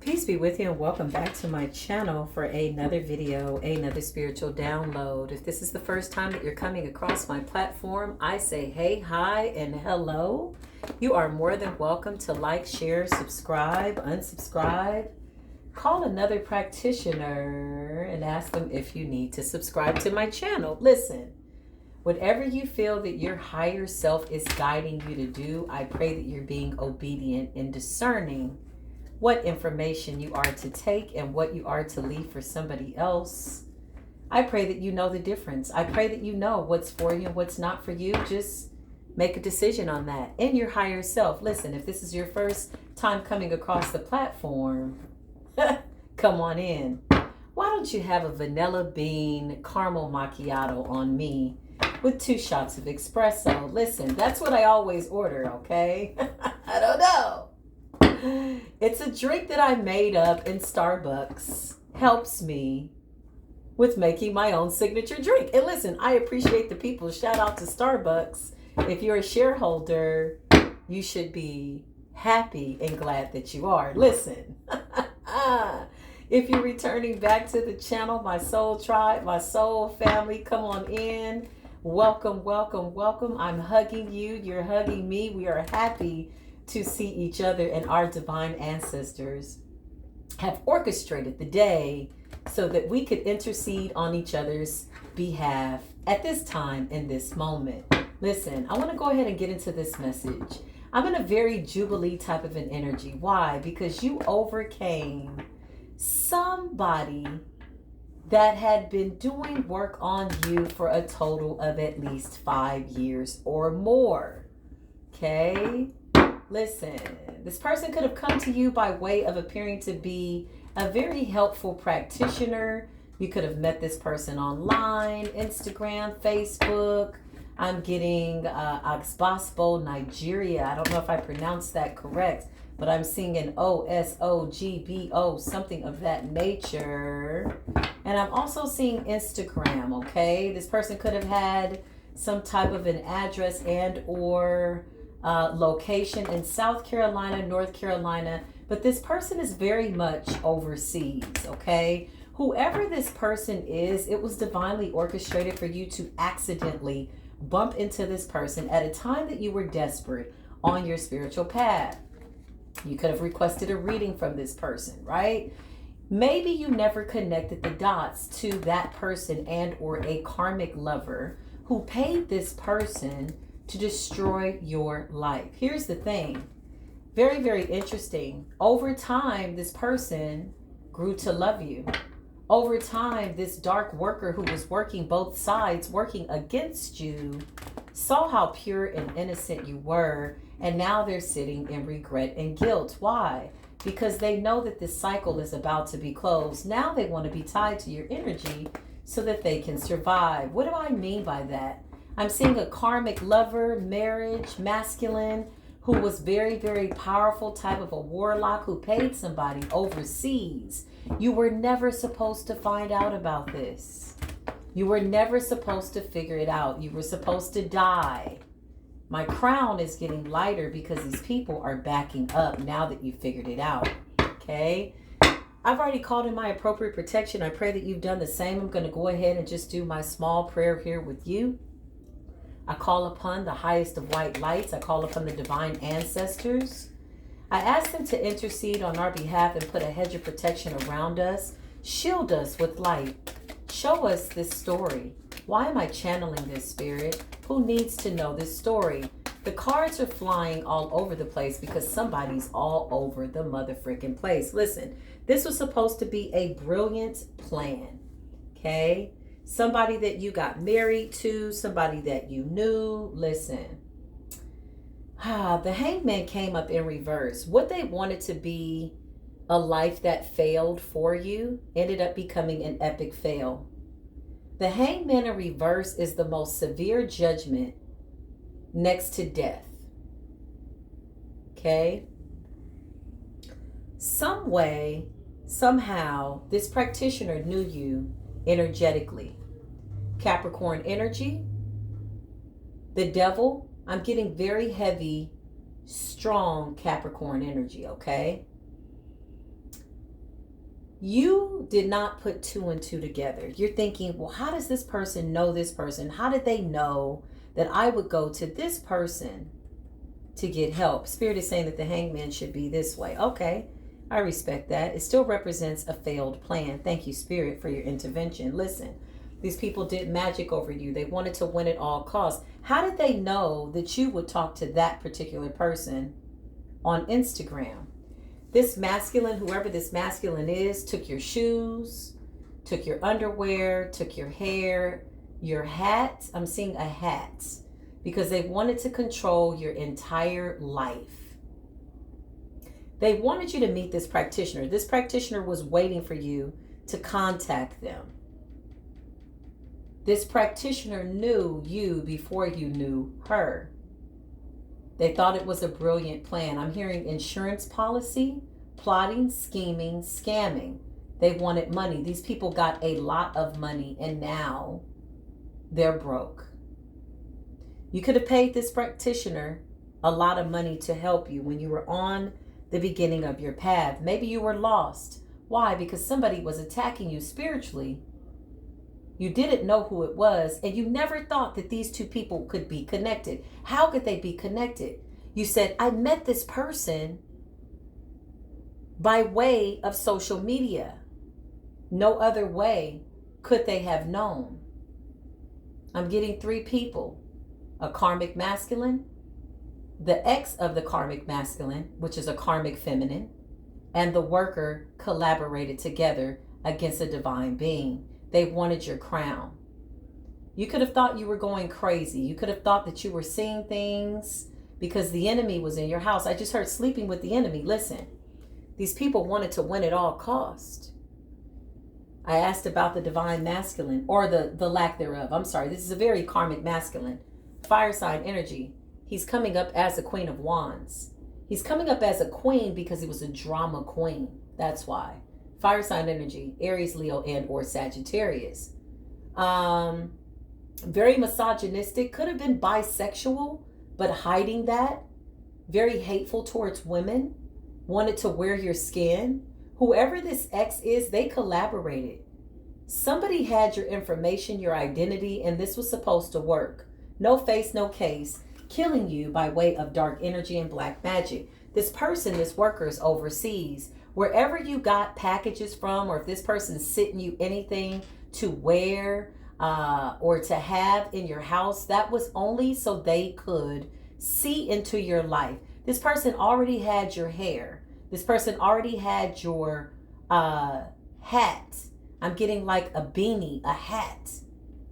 Peace be with you and welcome back to my channel for another video, another spiritual download. If this is the first time that you're coming across my platform, I say hey, hi, and hello. You are more than welcome to like, share, subscribe, unsubscribe. Call another practitioner and ask them if you need to subscribe to my channel. Listen, whatever you feel that your higher self is guiding you to do, I pray that you're being obedient and discerning what information you are to take and what you are to leave for somebody else. I pray that you know the difference. I pray that you know what's for you and what's not for you. Just make a decision on that in your higher self. Listen, if this is your first time coming across the platform, come on in. Why don't you have a vanilla bean caramel macchiato on me with 2 shots of espresso? Listen, that's what I always order, okay? I don't know. It's a drink that I made up in Starbucks. Helps me with making my own signature drink. And listen, I appreciate the people. Shout out to Starbucks. If you're a shareholder, you should be happy and glad that you are. Listen, if you're returning back to the channel, my soul tribe, my soul family, come on in. Welcome, welcome, welcome. I'm hugging you. You're hugging me. We are happy to see each other, and our divine ancestors have orchestrated the day so that we could intercede on each other's behalf at this time in this moment. Listen, I want to go ahead and get into this message. I'm in a very Jubilee type of an energy. Why? Because you overcame somebody that had been doing work on you for a total of at least 5 years or more. Okay? Listen, this person could have come to you by way of appearing to be a very helpful practitioner. You could have met this person online, Instagram, Facebook. I'm getting Oxbosbo, Nigeria. I don't know if I pronounced that correct, but I'm seeing an OSOGBO, something of that nature. And I'm also seeing Instagram, okay? This person could have had some type of an address and or location in South Carolina, North Carolina, but this person is very much overseas, okay? Whoever this person is, it was divinely orchestrated for you to accidentally bump into this person at a time that you were desperate on your spiritual path. You could have requested a reading from this person, right? Maybe you never connected the dots to that person and or a karmic lover who paid this person to destroy your life. Here's the thing. Very, very interesting. Over time, this person grew to love you. Over time, this dark worker who was working both sides, working against you, saw how pure and innocent you were, and now they're sitting in regret and guilt. Why? Because they know that this cycle is about to be closed. Now they want to be tied to your energy so that they can survive. What do I mean by that? I'm seeing a karmic lover, marriage, masculine, who was very, very powerful, type of a warlock who paid somebody overseas. You were never supposed to find out about this. You were never supposed to figure it out. You were supposed to die. My crown is getting lighter because these people are backing up now that you figured it out. Okay? I've already called in my appropriate protection. I pray that you've done the same. I'm going to go ahead and just do my small prayer here with you. I call upon the highest of white lights. I call upon the divine ancestors. I ask them to intercede on our behalf and put a hedge of protection around us. Shield us with light. Show us this story. Why am I channeling this spirit? Who needs to know this story? The cards are flying all over the place because somebody's all over the motherfucking place. Listen, this was supposed to be a brilliant plan. Okay? Somebody that you got married to, somebody that you knew. Listen, the hangman came up in reverse. What they wanted to be a life that failed for you ended up becoming an epic fail. The hangman in reverse is the most severe judgment next to death. Okay? Some way, somehow, this practitioner knew you energetically. Capricorn energy, the devil. I'm getting very heavy, strong Capricorn energy, okay? You did not put two and two together. You're thinking, well, how does this person know this person? How did they know that I would go to this person to get help? Spirit is saying that the hangman should be this way. Okay, I respect that. It still represents a failed plan. Thank you, Spirit, for your intervention. Listen, these people did magic over you. They wanted to win at all costs. How did they know that you would talk to that particular person on Instagram? This masculine, whoever this masculine is, took your shoes, took your underwear, took your hair, your hat. I'm seeing a hat because they wanted to control your entire life. They wanted you to meet this practitioner. This practitioner was waiting for you to contact them. This practitioner knew you before you knew her. They thought it was a brilliant plan. I'm hearing insurance policy, plotting, scheming, scamming. They wanted money. These people got a lot of money and now they're broke. You could have paid this practitioner a lot of money to help you when you were on the beginning of your path. Maybe you were lost. Why? Because somebody was attacking you spiritually. You didn't know who it was, and you never thought that these two people could be connected. How could they be connected? You said, I met this person by way of social media. No other way could they have known. I'm getting three people. A karmic masculine, the ex of the karmic masculine, which is a karmic feminine, and the worker collaborated together against a divine being. They wanted your crown. You could have thought you were going crazy. You could have thought that you were seeing things because the enemy was in your house. I just heard sleeping with the enemy. Listen, these people wanted to win at all cost. I asked about the divine masculine or the lack thereof. I'm sorry. This is a very karmic masculine. Fire sign energy. He's coming up as a queen of wands. He's coming up as a queen because he was a drama queen. That's why. Fire sign energy, Aries, Leo, and or Sagittarius. Very misogynistic, could have been bisexual, but hiding that. Very hateful towards women, wanted to wear your skin. Whoever this ex is, they collaborated. Somebody had your information, your identity, and this was supposed to work. No face, no case, killing you by way of dark energy and black magic. This person, this worker is overseas. Wherever you got packages from, or if this person's sending you anything to wear or to have in your house, that was only so they could see into your life. This person already had your hair. This person already had your hat. I'm getting like a beanie, a hat.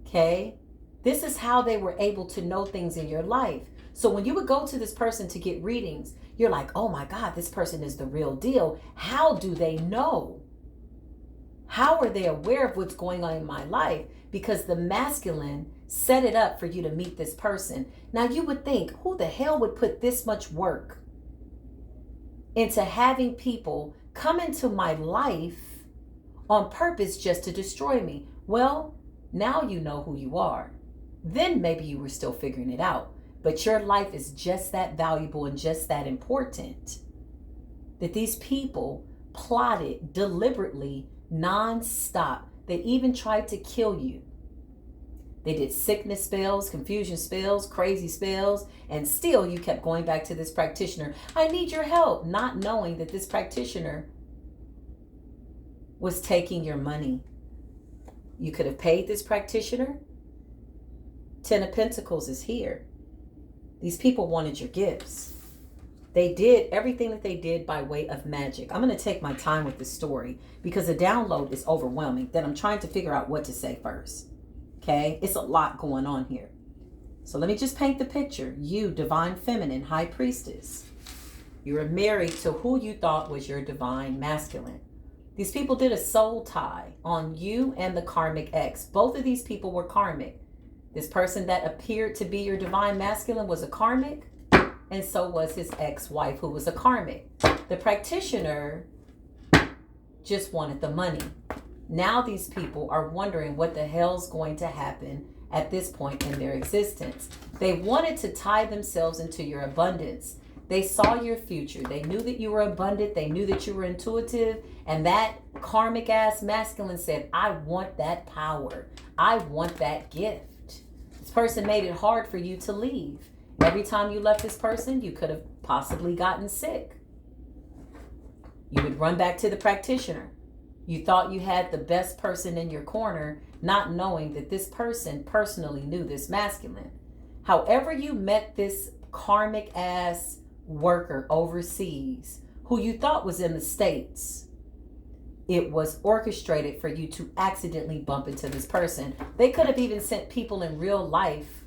Okay? This is how they were able to know things in your life. So when you would go to this person to get readings, you're like, oh my God, this person is the real deal. How do they know? How are they aware of what's going on in my life? Because the masculine set it up for you to meet this person. Now you would think, who the hell would put this much work into having people come into my life on purpose just to destroy me? Well, now you know who you are. Then maybe you were still figuring it out. But your life is just that valuable and just that important that these people plotted deliberately, non-stop. They even tried to kill you. They did sickness spells, confusion spells, crazy spells, and still you kept going back to this practitioner. I need your help, not knowing that this practitioner was taking your money. You could have paid this practitioner. 10 of Pentacles is here. These people wanted your gifts. They did everything that they did by way of magic. I'm going to take my time with this story because the download is overwhelming. Then I'm trying to figure out what to say first. Okay? It's a lot going on here. So let me just paint the picture. You, divine feminine, high priestess. You were married to who you thought was your divine masculine. These people did a soul tie on you and the karmic ex. Both of these people were karmic. This person that appeared to be your divine masculine was a karmic, and so was his ex-wife who was a karmic. The practitioner just wanted the money. Now these people are wondering what the hell's going to happen at this point in their existence. They wanted to tie themselves into your abundance. They saw your future. They knew that you were abundant. They knew that you were intuitive. And that karmic ass masculine said, I want that power. I want that gift. This person made it hard for you to leave. Every time you left this person, you could have possibly gotten sick. You would run back to the practitioner. You thought you had the best person in your corner, not knowing that this person personally knew this masculine. However you met this karmic ass worker overseas who you thought was in the States, it was orchestrated for you to accidentally bump into this person. They could have even sent people in real life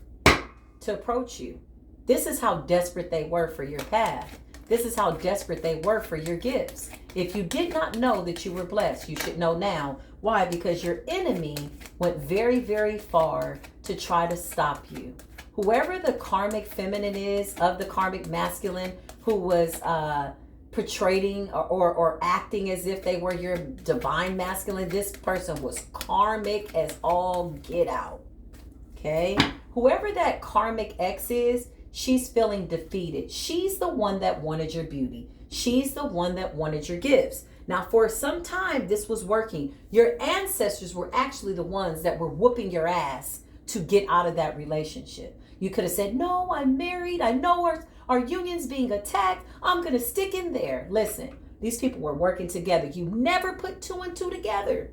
to approach you. This is how desperate they were for your path. This is how desperate they were for your gifts. If you did not know that you were blessed, you should know now. Why? Because your enemy went very, very far to try to stop you. Whoever the karmic feminine is of the karmic masculine who was portraying or acting as if they were your divine masculine, this person was karmic as all get out. Okay? Whoever that karmic ex is, she's feeling defeated. She's the one that wanted your beauty. She's the one that wanted your gifts. Now, for some time, this was working. Your ancestors were actually the ones that were whooping your ass to get out of that relationship. You could have said, no, I'm married. I know our union's being attacked. I'm going to stick in there. Listen, these people were working together. You never put two and two together.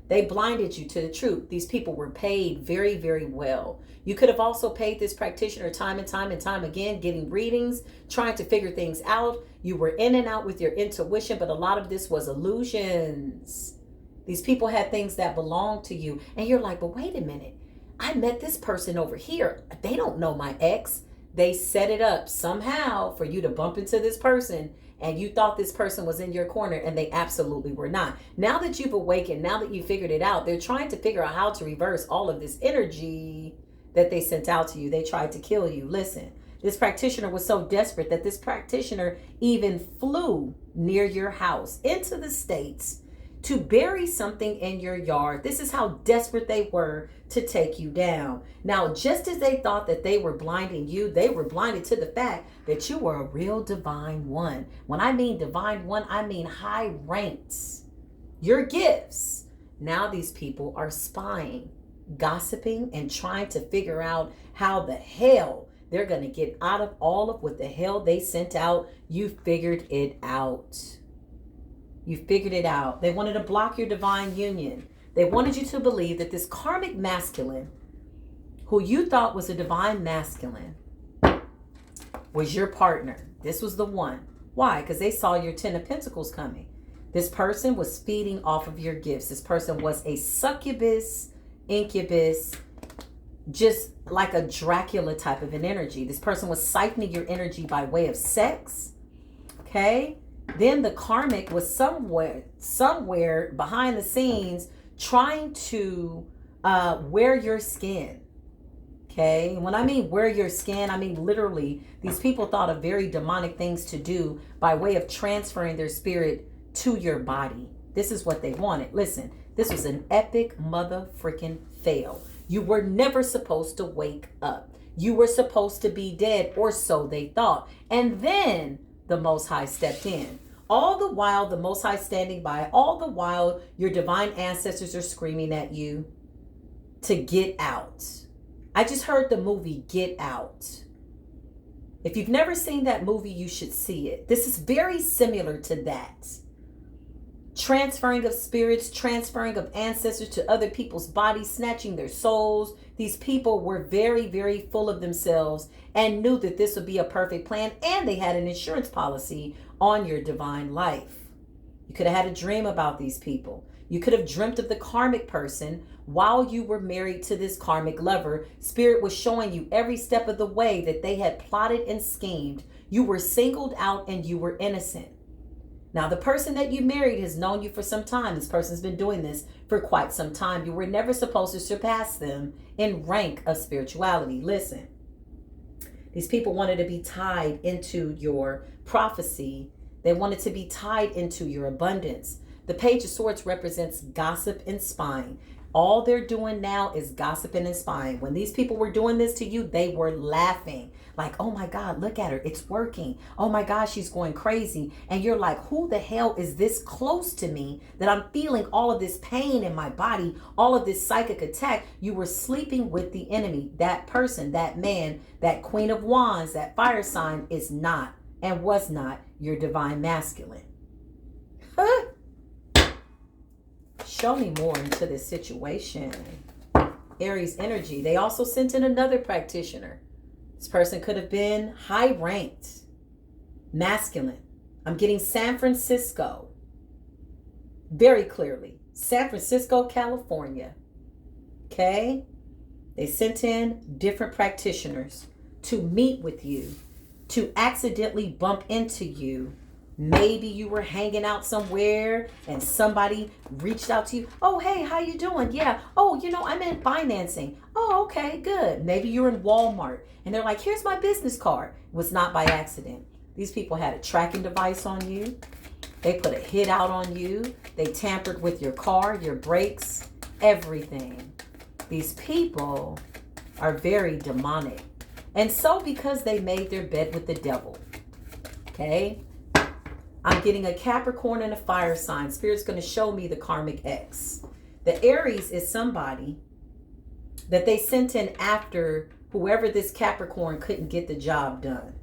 They blinded you to the truth. These people were paid very, very well. You could have also paid this practitioner time and time again, getting readings, trying to figure things out. You were in and out with your intuition, but a lot of this was illusions. These people had things that belonged to you. And you're like, but wait a minute. I met this person over here. They don't know my ex. They set it up somehow for you to bump into this person. And you thought this person was in your corner, and they absolutely were not. Now that you've awakened, now that you figured it out, they're trying to figure out how to reverse all of this energy that they sent out to you. They tried to kill you. Listen, this practitioner was so desperate that this practitioner even flew near your house into the States to bury something in your yard. This is how desperate they were to take you down. Now, just as they thought that they were blinding you, they were blinded to the fact that you were a real divine one. When I mean divine one, I mean high ranks. Your gifts. Now these people are spying, gossiping, and trying to figure out how the hell they're going to get out of all of what the hell they sent out. You figured it out. You figured it out. They wanted to block your divine union. They wanted you to believe that this karmic masculine, who you thought was a divine masculine, was your partner. This was the one. Why? Because they saw your 10 of Pentacles coming. This person was feeding off of your gifts. This person was a succubus, incubus, just like a Dracula type of an energy. This person was siphoning your energy by way of sex. Okay? Then the karmic was somewhere behind the scenes trying to wear your skin. Okay. When I mean wear your skin, I mean literally these people thought of very demonic things to do by way of transferring their spirit to your body. This is what they wanted. Listen, this was an epic mother freaking fail. You were never supposed to wake up. You were supposed to be dead, or so they thought. And then the Most High stepped in. All the while, the Most High standing by, all the while, your divine ancestors are screaming at you to get out. I just heard the movie Get Out. If you've never seen that movie, you should see it. This is very similar to that. Transferring of spirits, transferring of ancestors to other people's bodies, snatching their souls. These people were very, very full of themselves and knew that this would be a perfect plan. And they had an insurance policy on your divine life. You could have had a dream about these people. You could have dreamt of the karmic person while you were married to this karmic lover. Spirit was showing you every step of the way that they had plotted and schemed. You were singled out and you were innocent. Now, the person that you married has known you for some time. This person's been doing this for quite some time. You were never supposed to surpass them in rank of spirituality. Listen, these people wanted to be tied into your prophecy. They wanted to be tied into your abundance. The Page of Swords represents gossip and spying. All they're doing now is gossiping and spying. When these people were doing this to you, they were laughing. Like, oh my God, look at her. It's working. Oh my God, she's going crazy. And you're like, who the hell is this close to me that I'm feeling all of this pain in my body, all of this psychic attack? You were sleeping with the enemy. That person, that man, that Queen of Wands, that fire sign is not and was not your divine masculine. Huh? Show me more into this situation. Aries energy. They also sent in another practitioner. This person could have been high ranked, masculine. I'm getting San Francisco. Very clearly. San Francisco, California. Okay? They sent in different practitioners to meet with you, to accidentally bump into you. Maybe you were hanging out somewhere and somebody reached out to you. Oh, hey, how you doing? Yeah. Oh, I'm in financing. Oh, okay, good. Maybe you're in Walmart and they're like, here's my business card. It was not by accident. These people had a tracking device on you. They put a hit out on you. They tampered with your car, your brakes, everything. These people are very demonic. And so because they made their bed with the devil, okay? I'm getting a Capricorn and a fire sign. Spirit's going to show me the karmic X. The Aries is somebody that they sent in after whoever this Capricorn couldn't get the job done.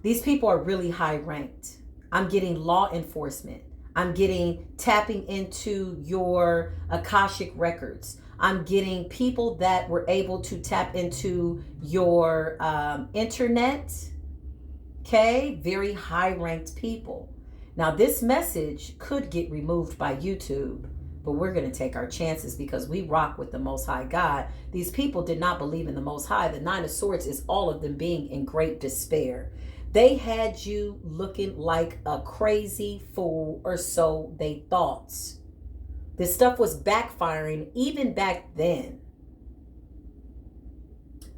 These people are really high ranked. I'm getting law enforcement. I'm getting tapping into your Akashic records. I'm getting people that were able to tap into your internet. Okay, very high-ranked people. Now, this message could get removed by YouTube, but we're going to take our chances because we rock with the Most High God. These people did not believe in the Most High. The Nine of Swords is all of them being in great despair. They had you looking like a crazy fool, or so they thought. This stuff was backfiring even back then.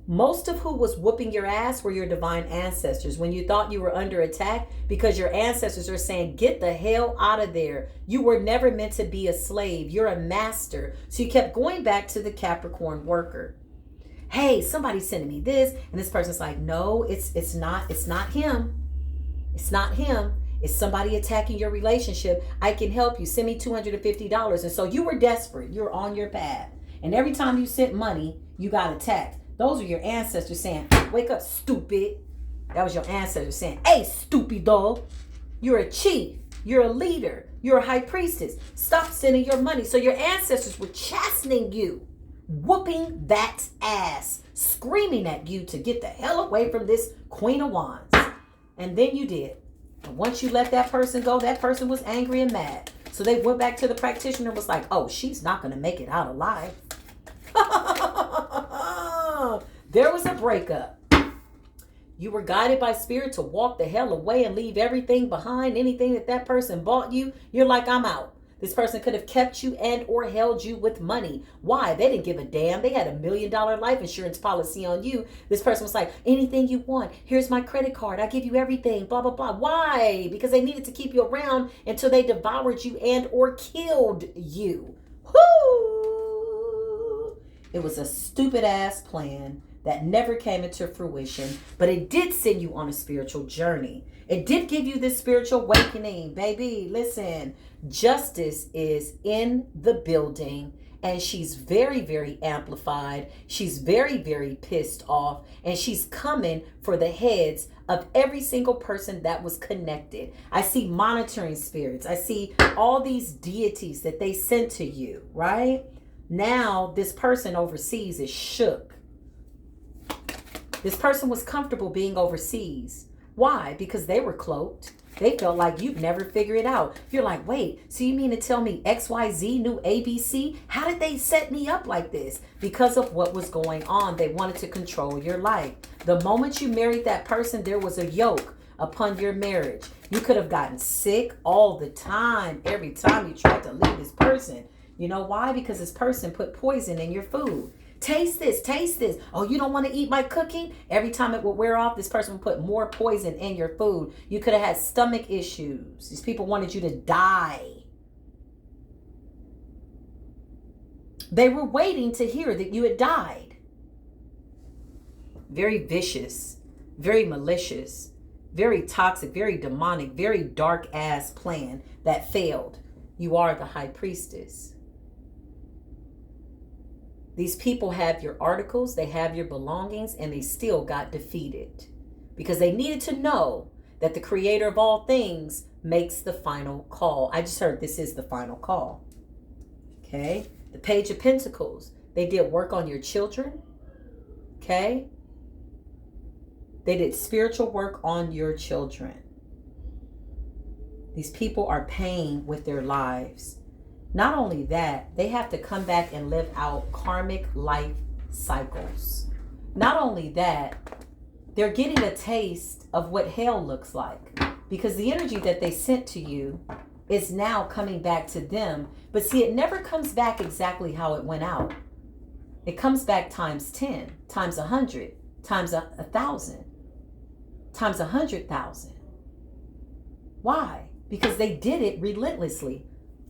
Most of who was whooping your ass were your divine ancestors when you thought you were under attack because your ancestors are saying, get the hell out of there. You were never meant to be a slave. You're a master. So you kept going back to the Capricorn worker. Hey, somebody's sending me this. And this person's like, no, it's not him. It's not him. It's somebody attacking your relationship. I can help you. Send me $250. And so you were desperate. You were on your path. And every time you sent money, you got attacked. Those are your ancestors saying, wake up, stupid. That was your ancestors saying, hey, stupid dog. You're a chief. You're a leader. You're a high priestess. Stop sending your money. So your ancestors were chastening you, whooping that ass, screaming at you to get the hell away from this Queen of Wands. And then you did. And once you let that person go, that person was angry and mad. So they went back to the practitioner and was like, oh, she's not going to make it out alive. There was a breakup. You were guided by spirit to walk the hell away and leave everything behind, anything that person bought you. You're like, I'm out. This person could have kept you and or held you with money. Why? They didn't give a damn. They had $1 million life insurance policy on you. This person was like, anything you want. Here's my credit card. I give you everything. Blah, blah, blah. Why? Because they needed to keep you around until they devoured you and or killed you. Whoo! It was a stupid ass plan that never came into fruition, but it did send you on a spiritual journey. It did give you this spiritual awakening, baby. Listen, justice is in the building and she's very, very amplified. She's very, very pissed off and she's coming for the heads of every single person that was connected. I see monitoring spirits. I see all these deities that they sent to you, right? Now this person overseas is shook. This person was comfortable being overseas. Why? Because they were cloaked. They felt like you'd never figure it out. You're like, wait, so you mean to tell me XYZ knew ABC? How did they set me up like this? Because of what was going on. They wanted to control your life. The moment you married that person, there was a yoke upon your marriage. You could have gotten sick all the time. Every time you tried to leave this person. You know why? Because this person put poison in your food. Taste this, taste this. Oh, you don't want to eat my cooking? Every time it would wear off, this person would put more poison in your food. You could have had stomach issues. These people wanted you to die. They were waiting to hear that you had died. Very vicious, very malicious, very toxic, very demonic, very dark ass plan that failed. You are the high priestess. These people have your articles, they have your belongings, and they still got defeated because they needed to know that the creator of all things makes the final call. I just heard this is the final call. Okay? The Page of Pentacles. They did work on your children. Okay? They did spiritual work on your children. These people are paying with their lives. Not only that, they have to come back and live out karmic life cycles. Not only that, they're getting a taste of what hell looks like, because the energy that they sent to you is now coming back to them. But see, it never comes back exactly how it went out. It comes back times 10, times 100, times 1,000, times 100,000. Why? Because they did it relentlessly,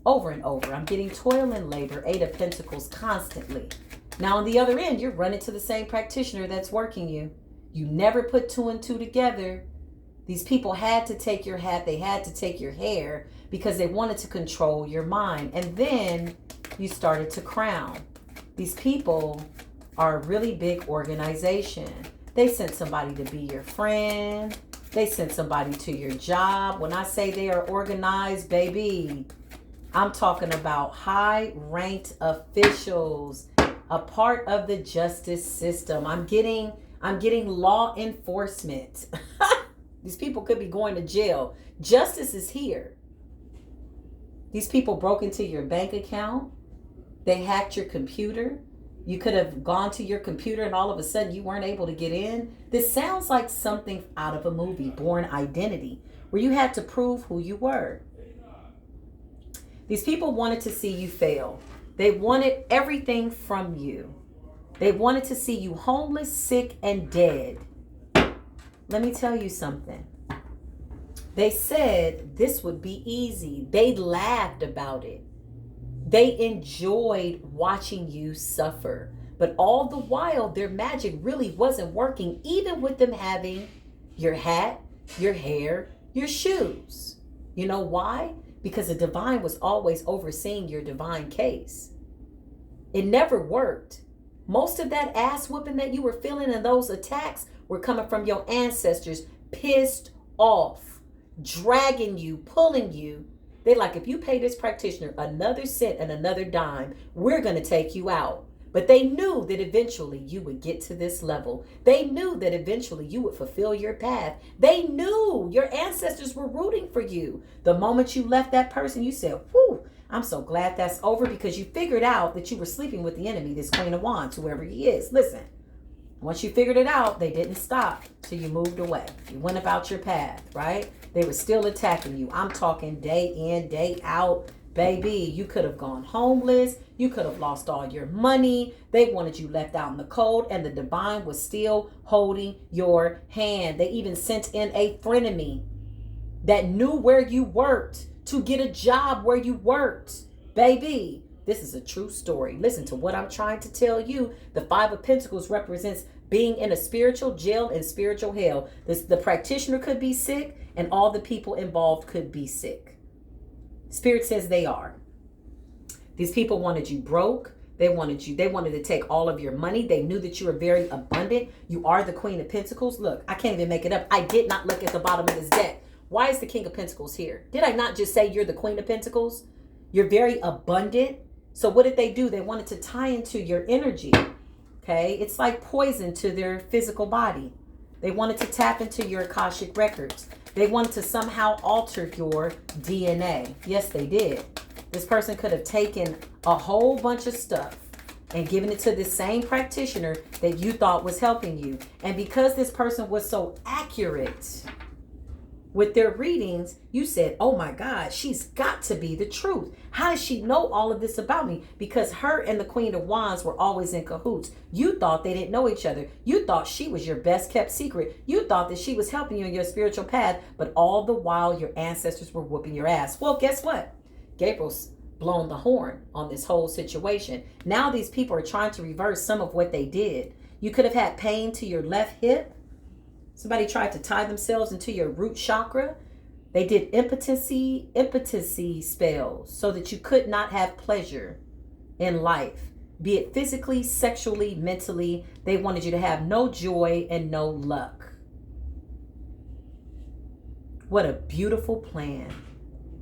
over and over. I'm getting toil and labor, 8 of Pentacles, constantly. Now on the other end, you're running to the same practitioner that's working you. You never put 2 and 2 together. These people had to take your hat. They had to take your hair because they wanted to control your mind. And then you started to crown. These people are a really big organization. They sent somebody to be your friend. They sent somebody to your job. When I say they are organized, baby, I'm talking about high-ranked officials, a part of the justice system. I'm getting law enforcement. These people could be going to jail. Justice is here. These people broke into your bank account. They hacked your computer. You could have gone to your computer and all of a sudden you weren't able to get in. This sounds like something out of a movie, Born Identity, where you had to prove who you were. These people wanted to see you fail. They wanted everything from you. They wanted to see you homeless, sick, and dead. Let me tell you something. They said this would be easy. They laughed about it. They enjoyed watching you suffer. But all the while, their magic really wasn't working, even with them having your hat, your hair, your shoes. You know why? Because the divine was always overseeing your divine case. It never worked. Most of that ass whooping that you were feeling and those attacks were coming from your ancestors, pissed off, dragging you, pulling you. They like, if you pay this practitioner another cent and another dime, we're going to take you out. But they knew that eventually you would get to this level. They knew that eventually you would fulfill your path. They knew your ancestors were rooting for you. The moment you left that person, you said, whew, I'm so glad that's over, because you figured out that you were sleeping with the enemy, this Queen of Wands, whoever he is. Listen, once you figured it out, they didn't stop till you moved away. You went about your path, right? They were still attacking you. I'm talking day in, day out. Baby, you could have gone homeless. You could have lost all your money. They wanted you left out in the cold, and the divine was still holding your hand. They even sent in a frenemy that knew where you worked to get a job where you worked. Baby, this is a true story. Listen to what I'm trying to tell you. The 5 of Pentacles represents being in a spiritual jail and spiritual hell. The practitioner could be sick, and all the people involved could be sick. Spirit says they are. These people wanted you broke. They wanted to take all of your money. They knew that you were very abundant. You are the Queen of Pentacles. Look, I can't even make it up. I did not look at the bottom of this deck. Why is the King of Pentacles here? Did I not just say you're the Queen of Pentacles? You're very abundant. So what did they do? They wanted to tie into your energy. Okay. It's like poison to their physical body. They wanted to tap into your Akashic records. They wanted to somehow alter your DNA. Yes, they did. This person could have taken a whole bunch of stuff and given it to the same practitioner that you thought was helping you. And because this person was so accurate with their readings, you said, oh my God, she's got to be the truth. How does she know all of this about me? Because her and the Queen of Wands were always in cahoots. You thought they didn't know each other. You thought she was your best kept secret. You thought that she was helping you in your spiritual path, but all the while your ancestors were whooping your ass. Well, guess what? Gabriel's blown the horn on this whole situation. Now these people are trying to reverse some of what they did. You could have had pain to your left hip. Somebody tried to tie themselves into your root chakra. They did impotency spells so that you could not have pleasure in life, be it physically, sexually, mentally. They wanted you to have no joy and no luck. What a beautiful plan.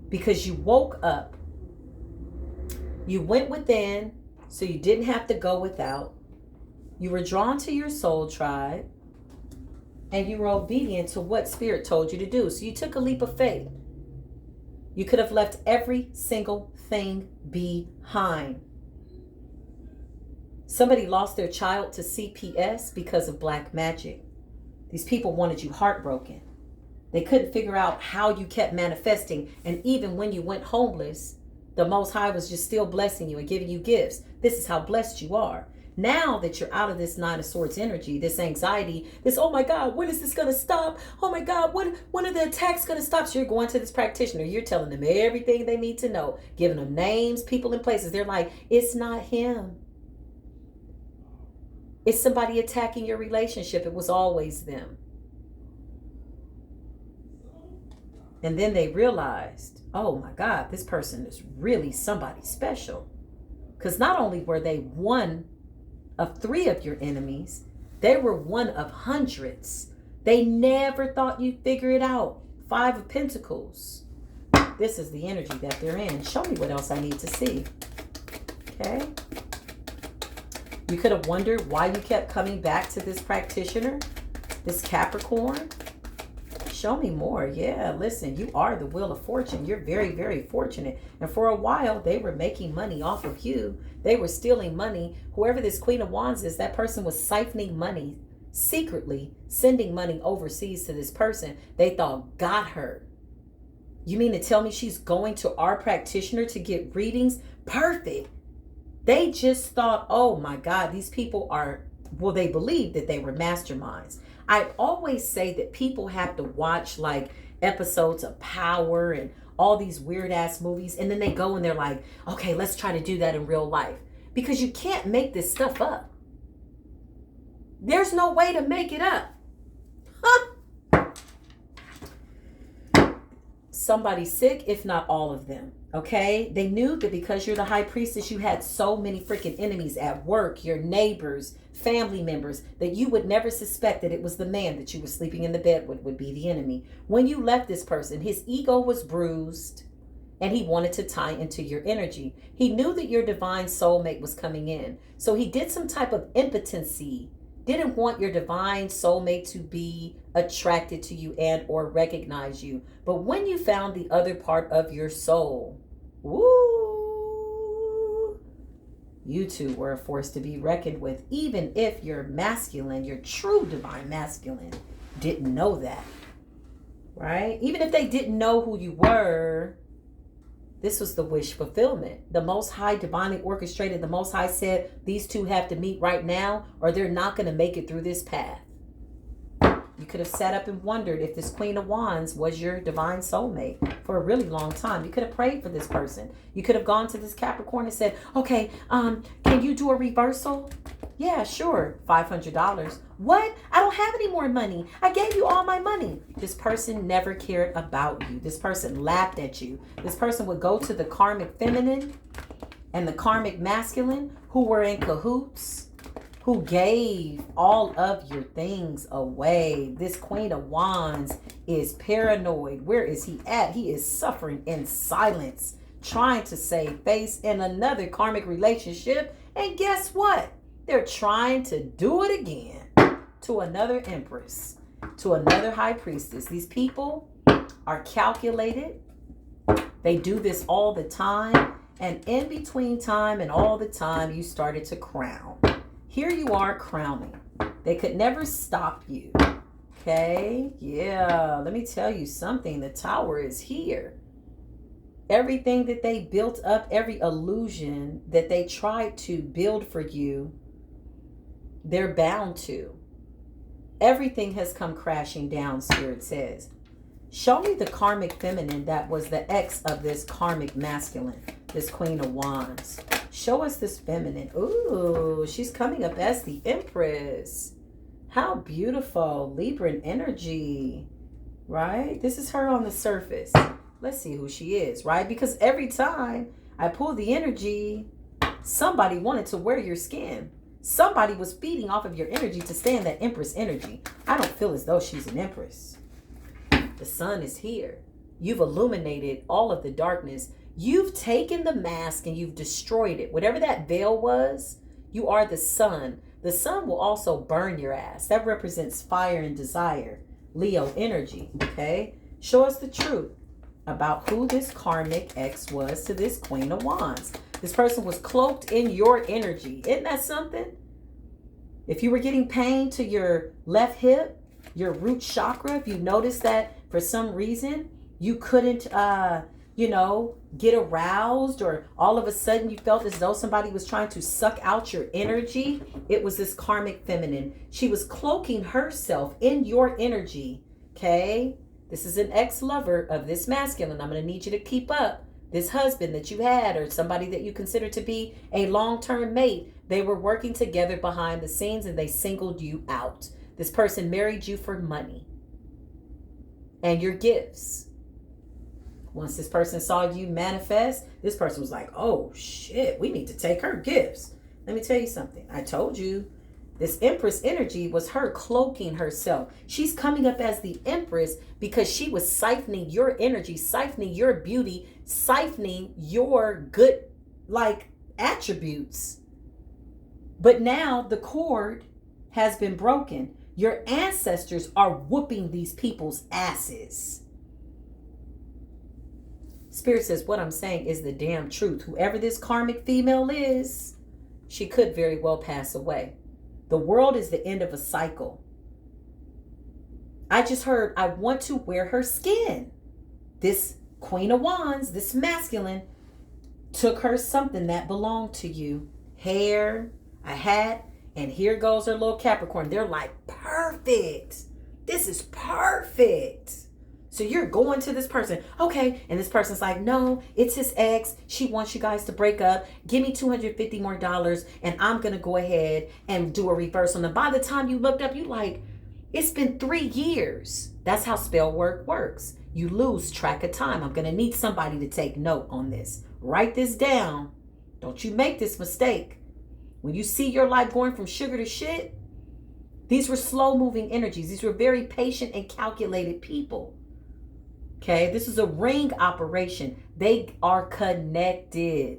Because you woke up, you went within, so you didn't have to go without. You were drawn to your soul tribe, and you were obedient to what Spirit told you to do. So you took a leap of faith. You could have left every single thing behind. Somebody lost their child to CPS because of black magic. These people wanted you heartbroken. They couldn't figure out how you kept manifesting. And even when you went homeless, the Most High was just still blessing you and giving you gifts. This is how blessed you are. Now that you're out of this Nine of Swords energy, this anxiety, this, oh my God, when is this going to stop? Oh my God, when are the attacks going to stop? So you're going to this practitioner. You're telling them everything they need to know, giving them names, people, and places. They're like, it's not him. It's somebody attacking your relationship. It was always them. And then they realized, oh my God, this person is really somebody special. Because not only were they one of 3 of your enemies, they were one of hundreds. They never thought you'd figure it out. 5 of Pentacles. This is the energy that they're in. Show me what else I need to see. Okay. You could have wondered why you kept coming back to this practitioner, this Capricorn. Show me more. Yeah, listen, you are the Wheel of Fortune. You're very, very fortunate. And for a while, they were making money off of you. They were stealing money. Whoever this Queen of Wands is, that person was siphoning money, secretly sending money overseas to this person. They thought, got her. You mean to tell me she's going to our practitioner to get readings? Perfect. They just thought, oh my God, these people are, well, they believed that they were masterminds. I always say that people have to watch like episodes of Power and all these weird ass movies. And then they go and they're like, okay, let's try to do that in real life. Because you can't make this stuff up. There's no way to make it up. Huh? Somebody's sick, if not all of them. Okay, they knew that because you're the high priestess, you had so many freaking enemies at work, your neighbors, family members, that you would never suspect that it was the man that you were sleeping in the bed with would be the enemy. When you left this person, his ego was bruised and he wanted to tie into your energy. He knew that your divine soulmate was coming in. So he did some type of impotency, didn't want your divine soulmate to be attracted to you and or recognize you. But when you found the other part of your soul, woo, you two were a force to be reckoned with, even if your masculine, your true divine masculine, didn't know that, right? Even if they didn't know who you were, this was the wish fulfillment. The Most High divinely orchestrated. The Most High said, these two have to meet right now or they're not going to make it through this path. You could have sat up and wondered if this Queen of Wands was your divine soulmate for a really long time. You could have prayed for this person. You could have gone to this Capricorn and said, okay, can you do a reversal? Yeah, sure. $500. What? I don't have any more money. I gave you all my money. This person never cared about you. This person laughed at you. This person would go to the karmic feminine and the karmic masculine who were in cahoots, who gave all of your things away. This Queen of Wands is paranoid. Where is he at? He is suffering in silence, trying to save face in another karmic relationship. And guess what? They're trying to do it again to another empress, to another high priestess. These people are calculated. They do this all the time. And in between time and all the time, you started to crown. Here you are crowning. They could never stop you. Okay? Yeah, let me tell you something. The tower is here. Everything that they built up, every illusion that they tried to build for you, they're bound to. Everything has come crashing down, Spirit says. Show me the karmic feminine that was the ex of this karmic masculine. this Queen of Wands. Show us this feminine. Ooh, she's coming up as the Empress. How beautiful. Libran energy, right? This is her on the surface. Let's see who she is, right? Because every time I pull the energy, somebody wanted to wear your skin. Somebody was feeding off of your energy to stay in that Empress energy. I don't feel as though she's an Empress. The sun is here. You've illuminated all of the darkness. You've taken the mask and you've destroyed it. Whatever that veil was, you are the sun. The sun will also burn your ass. That represents fire and desire. Leo energy, okay? Show us the truth about who this karmic ex was to this Queen of Wands. This person was cloaked in your energy. Isn't that something? If you were getting pain to your left hip, your root chakra, if you noticed that for some reason you couldn't, get aroused, or all of a sudden you felt as though somebody was trying to suck out your energy, it was this karmic feminine. She was cloaking herself in your energy, okay? This is an ex-lover of this masculine. I'm going to need you to keep up. This husband that you had, or somebody that you consider to be a long-term mate, they were working together behind the scenes and they singled you out. This person married you for money and your gifts. Once this person saw you manifest, this person was like, oh shit, we need to take her gifts. Let me tell you something. I told you this Empress energy was her cloaking herself. She's coming up as the Empress because she was siphoning your energy, siphoning your beauty, siphoning your good, attributes. But now the cord has been broken. Your ancestors are whooping these people's asses. Spirit says what I'm saying is the damn truth. Whoever this karmic female is, she could very well pass away. The world is the end of a cycle. I just heard, I want to wear her skin. This Queen of Wands, this masculine, took her something that belonged to you. Hair, a hat, and here goes her little Capricorn. They're like, perfect. This is perfect. So you're going to this person. Okay. And this person's like, no, it's his ex. She wants you guys to break up. Give me $250 more and I'm going to go ahead and do a reversal. And by the time you looked up, you like, it's been 3 years. That's how spell work works. You lose track of time. I'm going to need somebody to take note on this. Write this down. Don't you make this mistake. When you see your life going from sugar to shit, these were slow moving energies. These were very patient and calculated people. Okay, this is a ring operation. They are connected.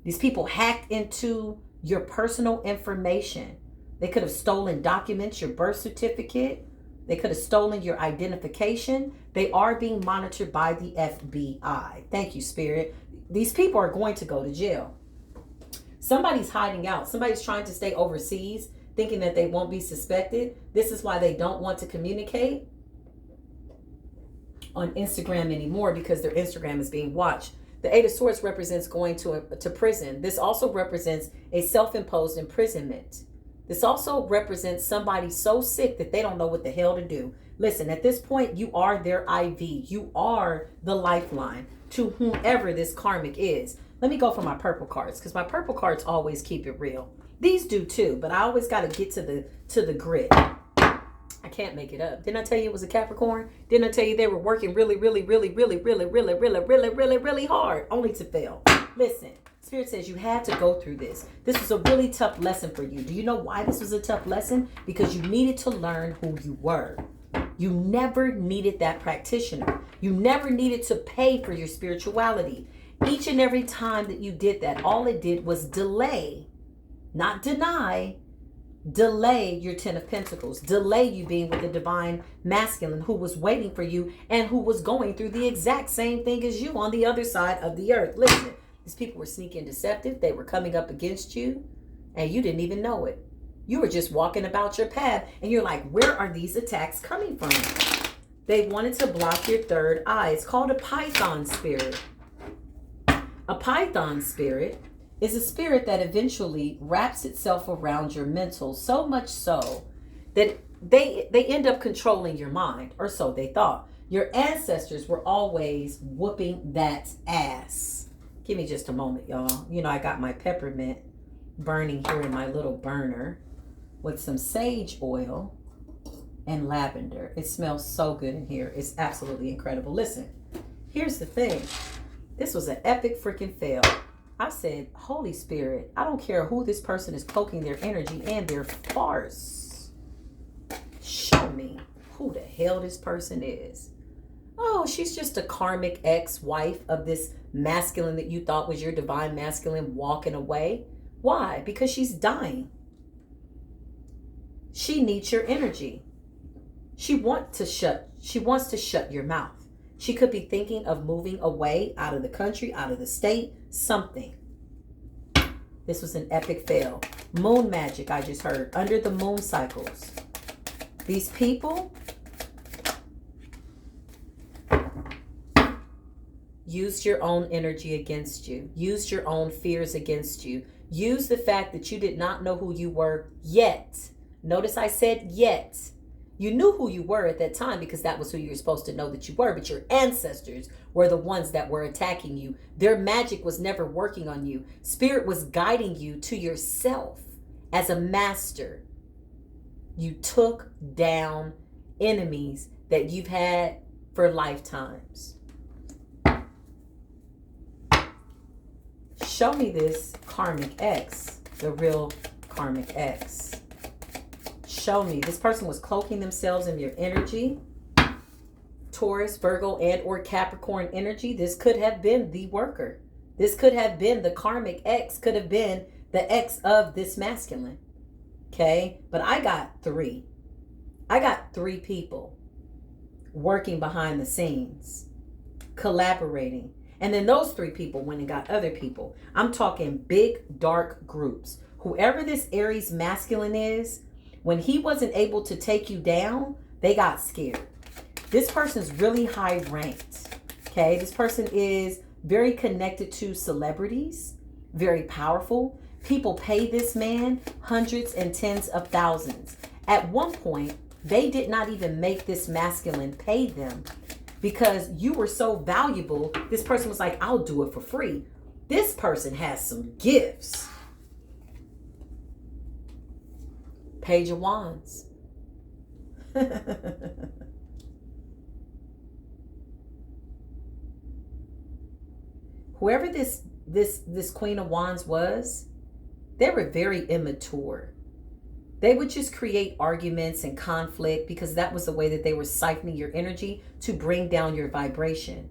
These people hacked into your personal information. They could have stolen documents, your birth certificate. They could have stolen your identification. They are being monitored by the FBI. Thank you, Spirit. These people are going to go to jail. Somebody's hiding out. Somebody's trying to stay overseas, thinking that they won't be suspected. This is why they don't want to communicate on Instagram anymore, because their Instagram is being watched. The Eight of Swords represents going to prison. This also represents a self-imposed imprisonment. This also represents somebody so sick that they don't know what the hell to do. Listen, at this point, you are their IV. You are the lifeline to whomever this karmic is. Let me go for my purple cards, because my purple cards always keep it real. These do too, but I always got to get to the grit. I can't make it up. Didn't I tell you it was a Capricorn? Didn't I tell you they were working really hard only to fail? Listen, Spirit says you had to go through this. This was a really tough lesson for you. Do you know why this was a tough lesson? Because you needed to learn who you were. You never needed that practitioner. You never needed to pay for your spirituality. Each and every time that you did that, all it did was delay, not deny. Delay your 10 of Pentacles. Delay you being with the divine masculine who was waiting for you and who was going through the exact same thing as you on the other side of the earth. Listen, these people were sneaky and deceptive. They were coming up against you and you didn't even know it. You were just walking about your path and you're like, where are these attacks coming from? They wanted to block your third eye. It's called a python spirit. A python spirit is a spirit that eventually wraps itself around your mental, so much so that they end up controlling your mind, or so they thought. Your ancestors were always whooping that ass. Give me just a moment, y'all. You know, I got my peppermint burning here in my little burner with some sage oil and lavender. It smells so good in here. It's absolutely incredible. Listen, here's the thing. This was an epic freaking fail. I said, Holy Spirit, I don't care who this person is cloaking their energy and their farce. Show me who the hell this person is. Oh, she's just a karmic ex-wife of this masculine that you thought was your divine masculine walking away. Why? Because she's dying. She needs your energy. She wants to shut your mouth. She could be thinking of moving away out of the country, out of the state, something. This was an epic fail. Moon magic, I just heard. Under the moon cycles. These people used your own energy against you. Used your own fears against you. Used the fact that you did not know who you were yet. Notice I said yet. You knew who you were at that time because that was who you were supposed to know that you were. But your ancestors were the ones that were attacking you. Their magic was never working on you. Spirit was guiding you to yourself as a master. You took down enemies that you've had for lifetimes. Show me this karmic ex, the real karmic ex. Show me. This person was cloaking themselves in your energy. Taurus, Virgo, and or Capricorn energy. This could have been the worker. This could have been the karmic ex. Could have been the ex of this masculine. Okay? But I got three. I got three people working behind the scenes. Collaborating. And then those three people went and got other people. I'm talking big, dark groups. Whoever this Aries masculine is, when he wasn't able to take you down, they got scared. This person's really high ranked. Okay, this person is very connected to celebrities, very powerful. People pay this man hundreds and tens of thousands. At one point, they did not even make this masculine pay them because you were so valuable. This person was like, I'll do it for free. This person has some gifts. Page of Wands. Whoever this Queen of Wands was, they were very immature. They would just create arguments and conflict because that was the way that they were siphoning your energy to bring down your vibration.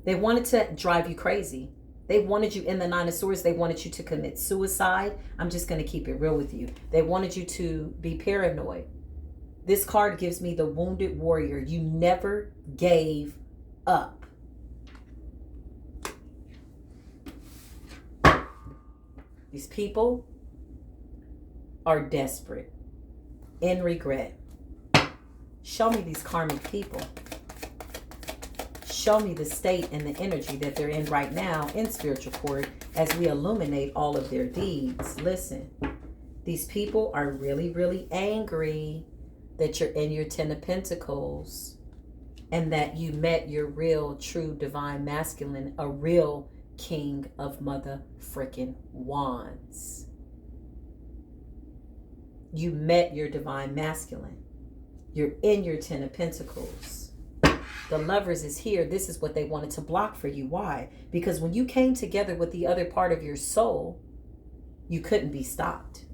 They wanted to drive you crazy. They wanted you in the Nine of Swords. They wanted you to commit suicide. I'm just going to keep it real with you. They wanted you to be paranoid. This card gives me the wounded warrior. You never gave up. These people are desperate, in regret. Show me these karmic people. Show me the state and the energy that they're in right now in spiritual court as we illuminate all of their deeds. Listen, these people are really, really angry that you're in your Ten of Pentacles and that you met your real, true, divine masculine, a real king of mother frickin' wands. You met your divine masculine. You're in your Ten of Pentacles. The Lovers is here. This is what they wanted to block for you. Why? Because when you came together with the other part of your soul, you couldn't be stopped.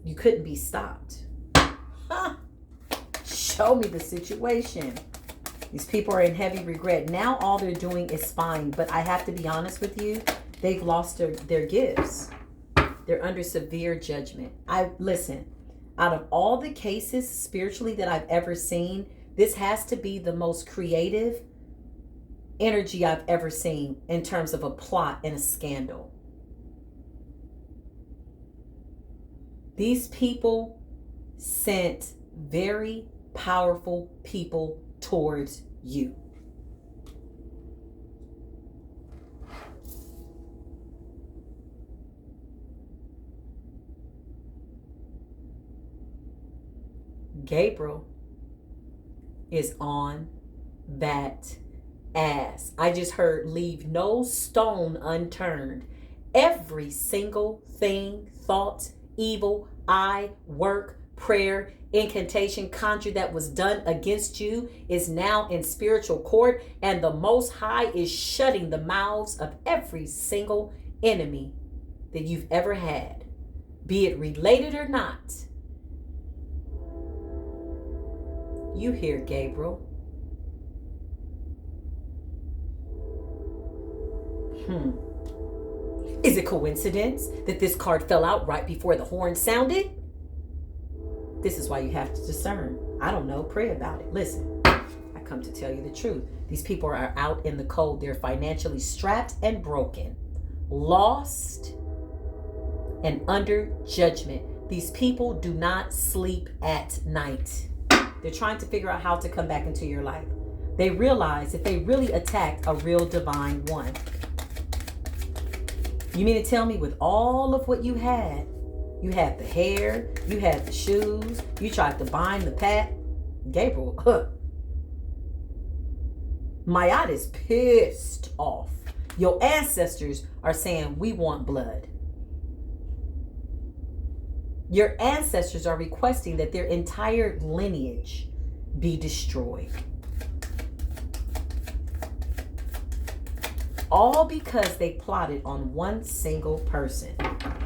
You couldn't be stopped. Huh. Show me the situation. These people are in heavy regret. Now all they're doing is spying. But I have to be honest with you. They've lost their gifts. They're under severe judgment. Listen, out of all the cases spiritually that I've ever seen, this has to be the most creative energy I've ever seen in terms of a plot and a scandal. These people sent very powerful people towards you. Gabriel is on that as. I just heard leave no stone unturned. Every single thing, thought, evil, work, prayer, incantation, conjure that was done against you is now in spiritual court, and the Most High is shutting the mouths of every single enemy that you've ever had, be it related or not. You hear Gabriel. Is it coincidence that this card fell out right before the horn sounded? This is why you have to discern. I don't know. Pray about it. Listen, I come to tell you the truth. These people are out in the cold. They're financially strapped and broken, lost and under judgment. These people do not sleep at night. They're trying to figure out how to come back into your life. They realize that they really attacked a real divine one. You mean to tell me with all of what you had the hair, you had the shoes, you tried to bind the pack? Gabriel, Mayat is pissed off. Your ancestors are saying, we want blood. Your ancestors are requesting that their entire lineage be destroyed. All because they plotted on one single person.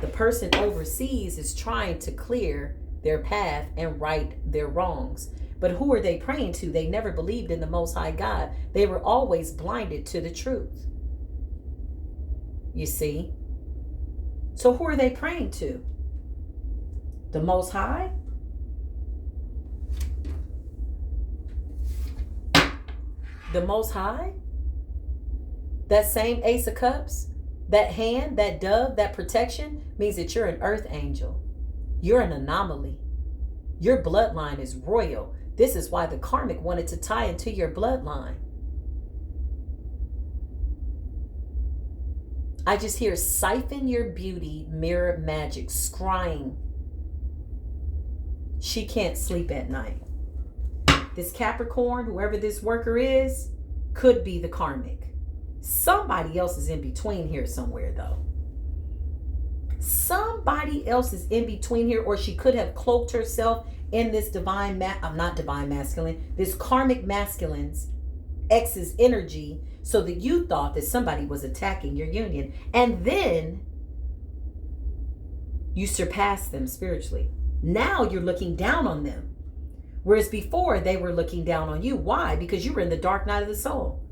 The person overseas is trying to clear their path and right their wrongs. But who are they praying to? They never believed in the Most High God. They were always blinded to the truth. You see? So who are they praying to? The Most High? The Most High? That same Ace of Cups, that hand, that dove, that protection means that you're an earth angel. You're an anomaly. Your bloodline is royal. This is why the karmic wanted to tie into your bloodline. I just hear siphon your beauty, mirror magic, scrying. She can't sleep at night. This Capricorn, whoever this worker is, could be the karmic. Somebody else is in between here somewhere, though. Somebody else is in between here, or she could have cloaked herself in this this karmic masculine's ex's energy, so that you thought that somebody was attacking your union, and then you surpassed them spiritually. Now you're looking down on them, whereas before they were looking down on you. Why? Because you were in the dark night of the soul.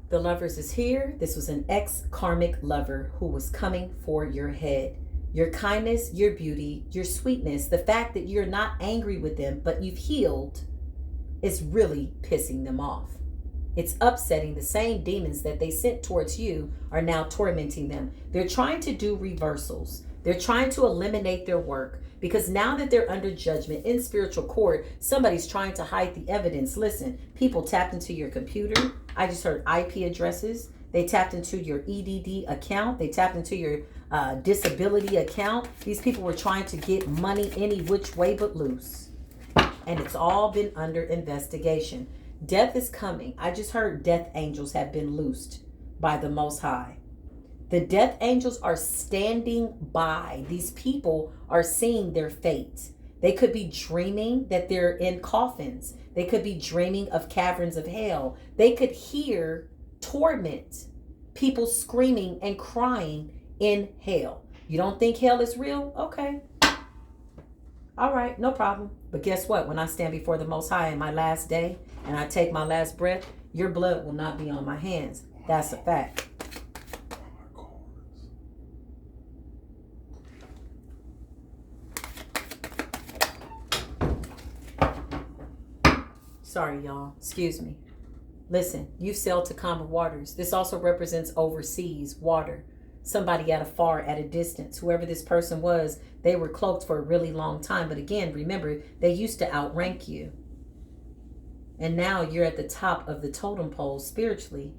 The Lovers is here. This was an ex-karmic lover who was coming for your head. Your kindness, your beauty, your sweetness, the fact that you're not angry with them, but you've healed, is really pissing them off. It's upsetting. The same demons that they sent towards you are now tormenting them. They're trying to do reversals. They're trying to eliminate their work, because now that they're under judgment in spiritual court, somebody's trying to hide the evidence. Listen, people tapped into your computer. I just heard IP addresses. They tapped into your EDD account. They tapped into your disability account. These people were trying to get money any which way but loose. And it's all been under investigation. Death is coming. I just heard death angels have been loosed by the Most High. The death angels are standing by. These people are seeing their fate. They could be dreaming that they're in coffins. They could be dreaming of caverns of hell. They could hear torment, people screaming and crying in hell. You don't think hell is real? Okay. All right, no problem. But guess what? When I stand before the Most High in my last day and I take my last breath, your blood will not be on my hands. That's a fact. Sorry, y'all. Excuse me. Listen, you've sailed to calmer waters. This also represents overseas water. Somebody at a distance. Whoever this person was, they were cloaked for a really long time. But again, remember, they used to outrank you. And now you're at the top of the totem pole spiritually.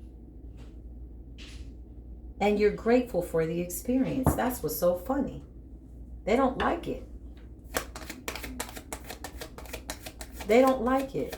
And you're grateful for the experience. That's what's so funny. They don't like it. They don't like it.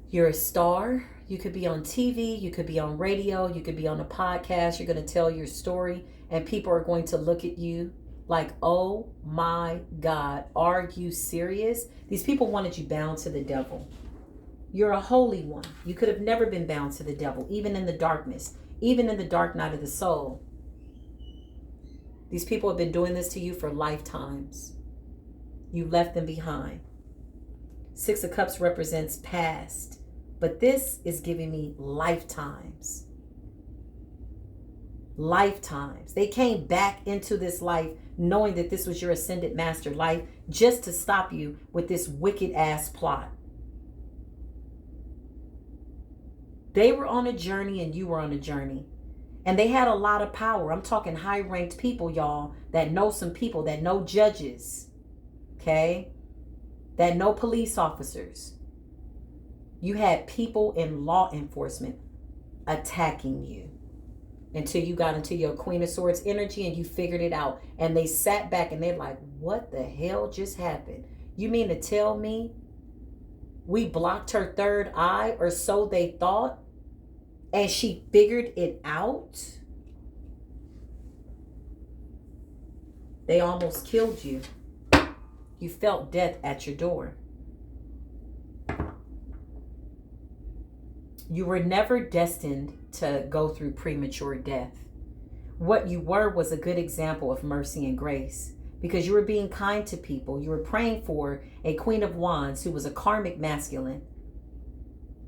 You're a star. You could be on TV. You could be on radio. You could be on a podcast. You're going to tell your story and people are going to look at you like, oh my God, are you serious? These people wanted you bound to the devil. You're a holy one. You could have never been bound to the devil, even in the darkness, even in the dark night of the soul. These people have been doing this to you for lifetimes. You left them behind. 6 of Cups represents past, but this is giving me lifetimes. Lifetimes. They came back into this life knowing that this was your ascended master life just to stop you with this wicked ass plot. They were on a journey and you were on a journey. And they had a lot of power. I'm talking high-ranked people, y'all, that know some people, that know judges, okay? That know police officers. You had people in law enforcement attacking you until you got into your Queen of Swords energy and you figured it out. And they sat back and they're like, what the hell just happened? You mean to tell me we blocked her third eye, or so they thought, and she figured it out? They almost killed you. You felt death at your door. You were never destined to go through premature death. What you were was a good example of mercy and grace, because you were being kind to people. You were praying for a Queen of Wands who was a karmic masculine.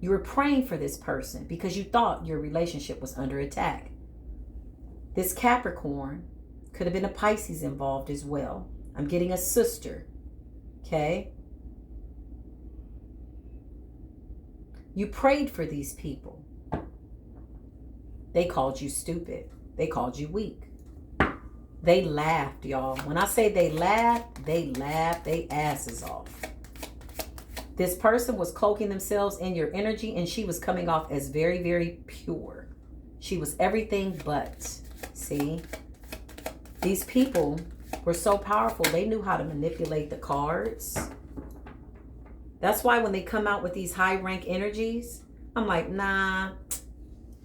You were praying for this person because you thought your relationship was under attack. This Capricorn could have been a Pisces involved as well. I'm getting a sister. Okay? You prayed for these people. They called you stupid. They called you weak. They laughed, y'all. When I say they laughed their asses off. This person was cloaking themselves in your energy, and she was coming off as very, very pure. She was everything but. See? These people were so powerful. They knew how to manipulate the cards. That's why when they come out with these high rank energies, I'm like, nah,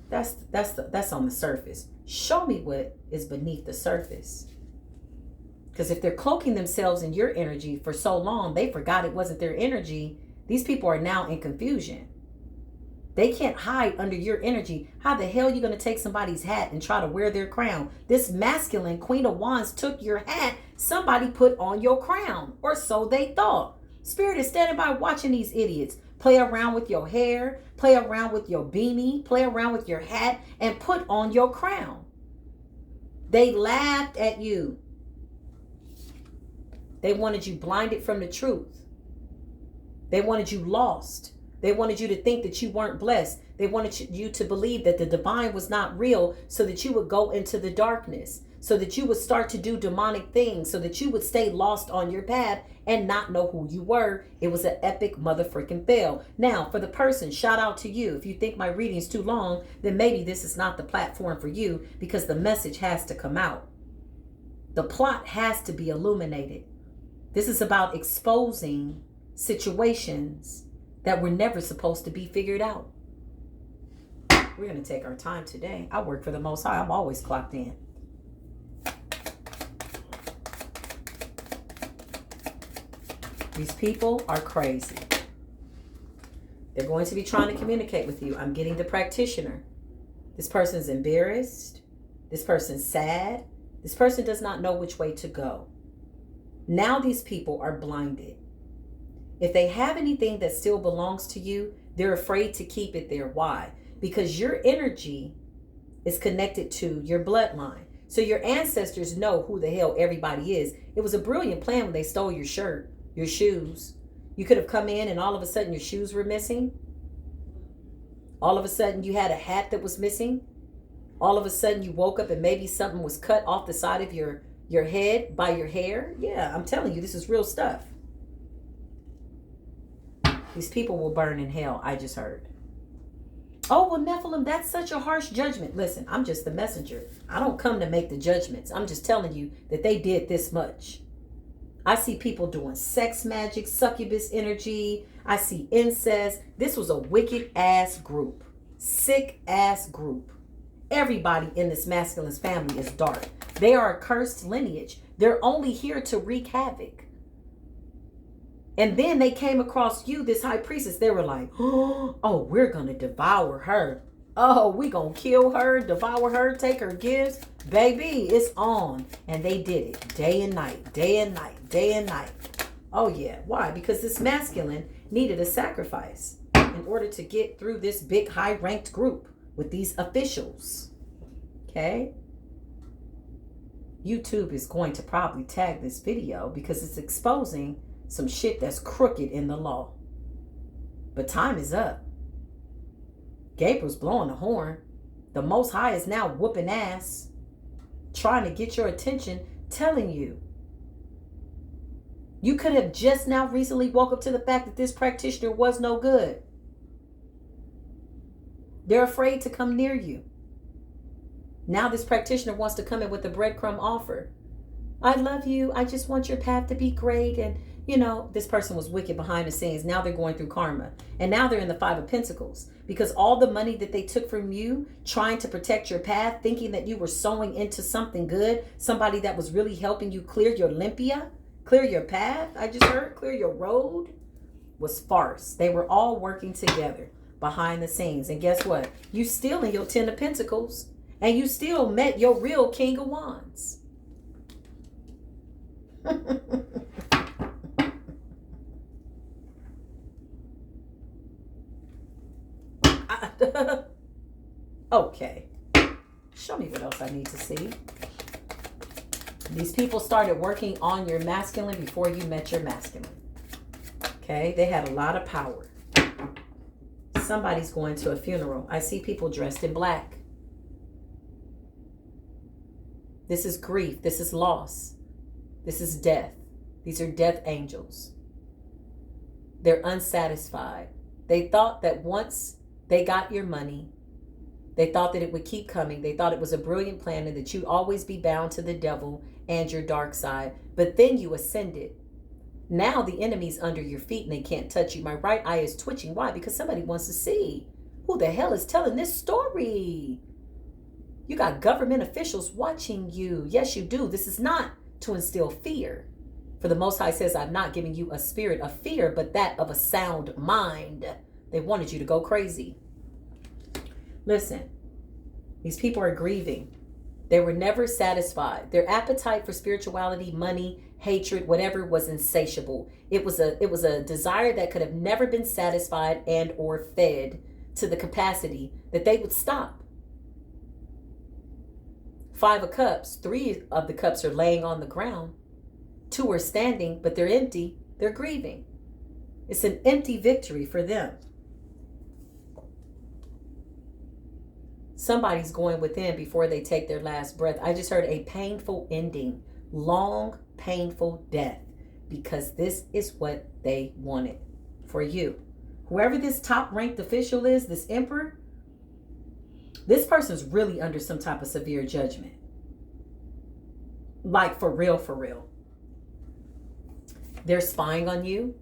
that's on the surface. Show me what is beneath the surface. Because if they're cloaking themselves in your energy for so long, they forgot it wasn't their energy. These people are now in confusion. They can't hide under your energy. How the hell are you going to take somebody's hat and try to wear their crown? This masculine Queen of Wands took your hat. Somebody put on your crown, or so they thought. Spirit is standing by watching these idiots play around with your hair, play around with your beanie, play around with your hat, and put on your crown. They laughed at you. They wanted you blinded from the truth. They wanted you lost. They wanted you to think that you weren't blessed. They wanted you to believe that the divine was not real, so that you would go into the darkness, so that you would start to do demonic things, so that you would stay lost on your path and not know who you were. It was an epic motherfucking fail. Now, for the person, shout out to you. If you think my reading's too long, then maybe this is not the platform for you, because the message has to come out. The plot has to be illuminated. This is about exposing situations that were never supposed to be figured out. We're going to take our time today. I work for the Most High. I'm always clocked in. These people are crazy. They're going to be trying to communicate with you. I'm getting the practitioner. This person's embarrassed. This person's sad. This person does not know which way to go. Now these people are blinded. If they have anything that still belongs to you, they're afraid to keep it there. Why? Because your energy is connected to your bloodline. So your ancestors know who the hell everybody is. It was a brilliant plan when they stole your shirt, your shoes. You could have come in and all of a sudden your shoes were missing. All of a sudden you had a hat that was missing. All of a sudden you woke up and maybe something was cut off the side of your head by your hair. Yeah, I'm telling you, this is real stuff. These people will burn in hell, I just heard. Oh, well, Nephilim, that's such a harsh judgment. Listen, I'm just the messenger. I don't come to make the judgments. I'm just telling you that they did this much. I see people doing sex magic, succubus energy. I see incest. This was a wicked ass group. Sick ass group. Everybody in this masculine family is dark. They are a cursed lineage. They're only here to wreak havoc. And then they came across you, this high priestess. They were like, oh, we're going to devour her. Oh, we going to kill her, devour her, take her gifts. Baby, it's on. And they did it day and night, day and night, day and night. Oh, yeah. Why? Because this masculine needed a sacrifice in order to get through this big high-ranked group with these officials. Okay? YouTube is going to probably tag this video because it's exposing some shit that's crooked in the law. But time is up. Gabriel's blowing the horn. The Most High is now whooping ass, trying to get your attention, telling you. You could have just now recently woke up to the fact that this practitioner was no good. They're afraid to come near you. Now this practitioner wants to come in with a breadcrumb offer. I love you. I just want your path to be great. And, you know, this person was wicked behind the scenes. Now they're going through karma. And now they're in the Five of Pentacles. Because all the money that they took from you, trying to protect your path, thinking that you were sowing into something good, somebody that was really helping you clear your limpia, clear your path, I just heard, clear your road, was farce. They were all working together behind the scenes. And guess what? You still in your Ten of Pentacles. And you still met your real King of Wands. Okay. Show me what else I need to see. These people started working on your masculine before you met your masculine. Okay? They had a lot of power. Somebody's going to a funeral. I see people dressed in black. This is grief. This is loss. This is death. These are death angels. They're unsatisfied. They thought that once they got your money, they thought that it would keep coming. They thought it was a brilliant plan and that you'd always be bound to the devil and your dark side. But then you ascended. Now the enemy's under your feet and they can't touch you. My right eye is twitching. Why? Because somebody wants to see who the hell is telling this story. You got government officials watching you. Yes, you do. This is not to instill fear. For the Most High says, I've not given you a spirit of fear, but that of a sound mind. They wanted you to go crazy. Listen, these people are grieving. They were never satisfied. Their appetite for spirituality, money, hatred, whatever was insatiable. It was a desire that could have never been satisfied and or fed to the capacity that they would stop. Five of Cups, 3 of the cups are laying on the ground. 2 are standing, but they're empty. They're grieving. It's an empty victory for them. Somebody's going within before they take their last breath. I just heard a painful ending. Long, painful death. Because this is what they wanted for you. Whoever this top-ranked official is, this emperor, this person's really under some type of severe judgment. Like for real, for real. They're spying on you.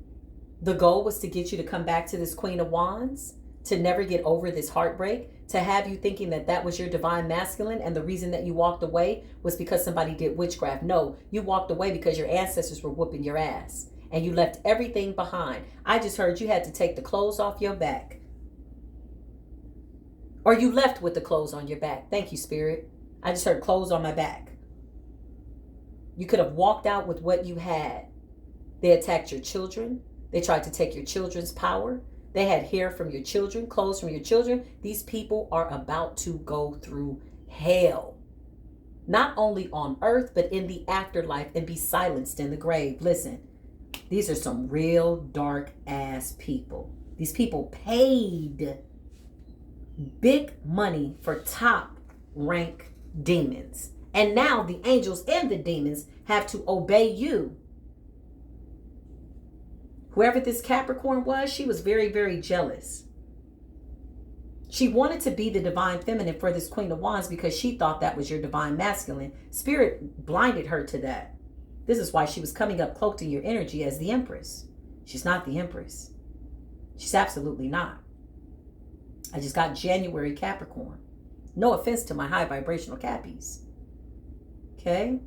The goal was to get you to come back to this Queen of Wands, to never get over this heartbreak, to have you thinking that that was your divine masculine and the reason that you walked away was because somebody did witchcraft. No, you walked away because your ancestors were whooping your ass and you left everything behind. I just heard you had to take the clothes off your back. Or you left with the clothes on your back. Thank you, Spirit. I just heard clothes on my back. You could have walked out with what you had. They attacked your children. They tried to take your children's power. They had hair from your children, clothes from your children. These people are about to go through hell. Not only on earth, but in the afterlife and be silenced in the grave. Listen, these are some real dark ass people. These people paid big money for top rank demons. And now the angels and the demons have to obey you. Whoever this Capricorn was, she was very, very jealous. She wanted to be the divine feminine for this Queen of Wands because she thought that was your divine masculine. Spirit blinded her to that. This is why she was coming up cloaked in your energy as the Empress. She's not the Empress. She's absolutely not. I just got January Capricorn. No offense to my high vibrational Cappies. Okay?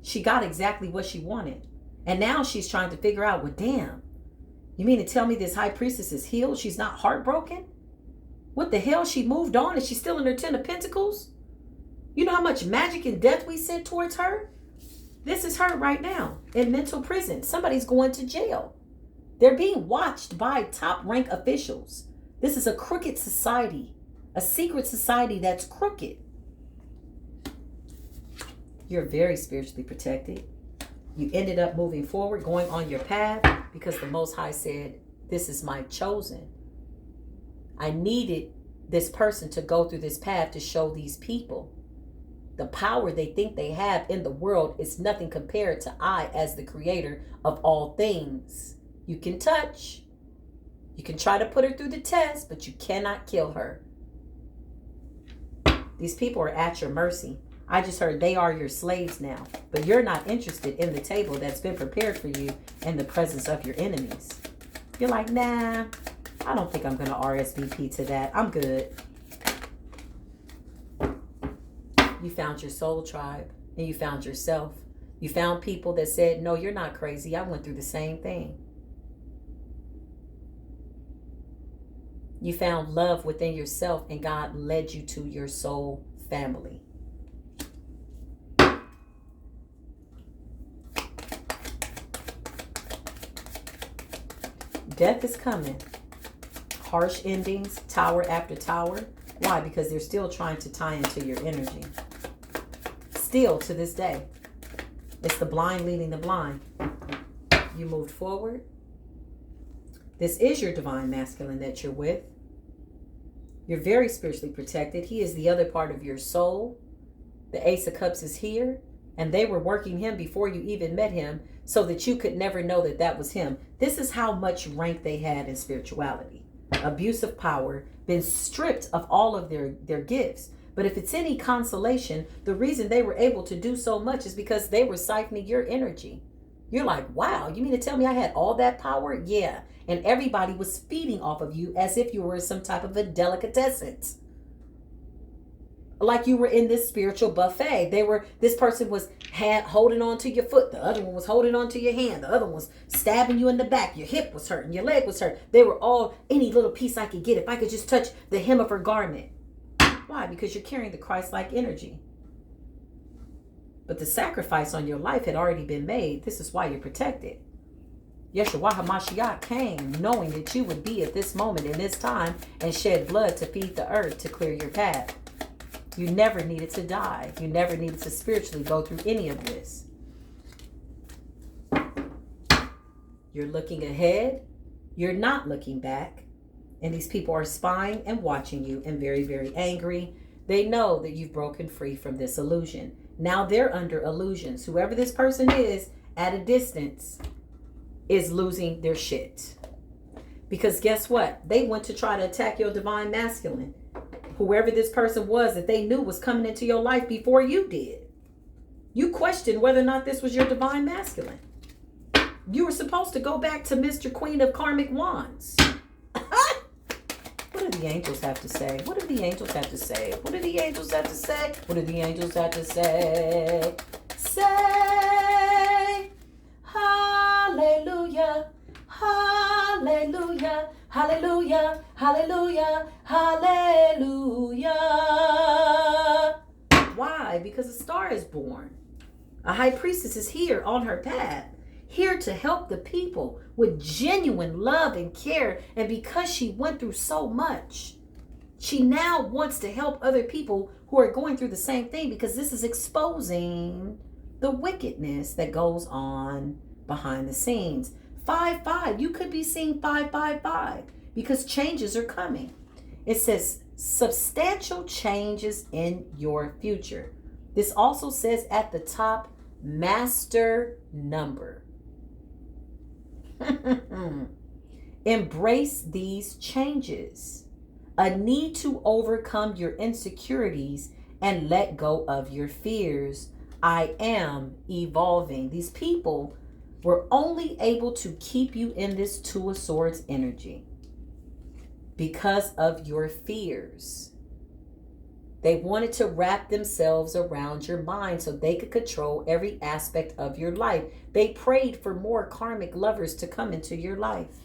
She got exactly what she wanted. And now she's trying to figure out, well, damn, you mean to tell me this high priestess is healed? She's not heartbroken? What the hell? She moved on? Is she still in her 10 of Pentacles? You know how much magic and death we sent towards her? This is her right now in mental prison. Somebody's going to jail. They're being watched by top rank officials. This is a crooked society, a secret society that's crooked. You're very spiritually protected. You ended up moving forward, going on your path because the Most High said, this is my chosen. I needed this person to go through this path to show these people the power they think they have in the world is nothing compared to I as the creator of all things. You can touch. You can try to put her through the test, but you cannot kill her. These people are at your mercy. I just heard they are your slaves now, but you're not interested in the table that's been prepared for you in the presence of your enemies. You're like, nah, I don't think I'm going to RSVP to that. I'm good. You found your soul tribe and you found yourself. You found people that said, no, you're not crazy. I went through the same thing. You found love within yourself and God led you to your soul family. Death is coming. Harsh endings, tower after tower. Why? Because they're still trying to tie into your energy. Still to this day. It's the blind leading the blind. You moved forward. This is your divine masculine that you're with. You're very spiritually protected. He is the other part of your soul. The Ace of Cups is here. And they were working him before you even met him so that you could never know that that was him. This is how much rank they had in spirituality. Abuse of power, been stripped of all of their gifts. But if it's any consolation, the reason they were able to do so much is because they were siphoning your energy. You're like, wow, you mean to tell me I had all that power? Yeah. And everybody was feeding off of you as if you were some type of a delicatessen. Like you were in this spiritual buffet. This person was holding on to your foot. The other one was holding on to your hand. The other one was stabbing you in the back. Your hip was hurting. Your leg was hurt. They were all, any little piece I could get. If I could just touch the hem of her garment. Why? Because you're carrying the Christ-like energy. But the sacrifice on your life had already been made. This is why you're protected. Yeshua HaMashiach came knowing that you would be at this moment in this time and shed blood to feed the earth to clear your path. You never needed to die. You never needed to spiritually go through any of this. You're looking ahead. You're not looking back. And these people are spying and watching you and very, very angry. They know that you've broken free from this illusion. Now they're under illusions. Whoever this person is at a distance is losing their shit. Because guess what? They went to try to attack your divine masculine. Whoever this person was that they knew was coming into your life before you did. You questioned whether or not this was your divine masculine. You were supposed to go back to Mr. Queen of Karmic Wands. What do the angels have to say? What do the angels have to say? What do the angels have to say? What do the angels have to say? Say, hallelujah, hallelujah, hallelujah, hallelujah, hallelujah. Why? Because a star is born. A high priestess is here on her path, here to help the people with genuine love and care. And because she went through so much, she now wants to help other people who are going through the same thing, because this is exposing the wickedness that goes on behind the scenes. 5-5, you could be seeing 5-5-5 because changes are coming. It says substantial changes in your future. This also says at the top, master number. Embrace these changes. a need to overcome your insecurities and let go of your fears. I am evolving. These people were only able to keep you in this Two of Swords energy because of your fears. They wanted to wrap themselves around your mind so they could control every aspect of your life. They prayed for more karmic lovers to come into your life.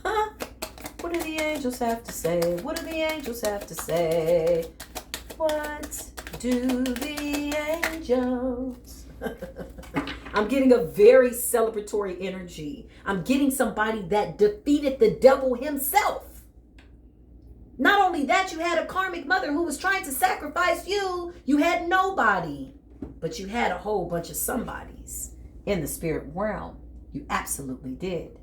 What do the angels have to say? What do the angels have to say? What do the angels? I'm getting a very celebratory energy. I'm getting somebody that defeated the devil himself. Not only that, you had a karmic mother who was trying to sacrifice you. You had nobody, but you had a whole bunch of somebodies in the spirit realm. You absolutely did.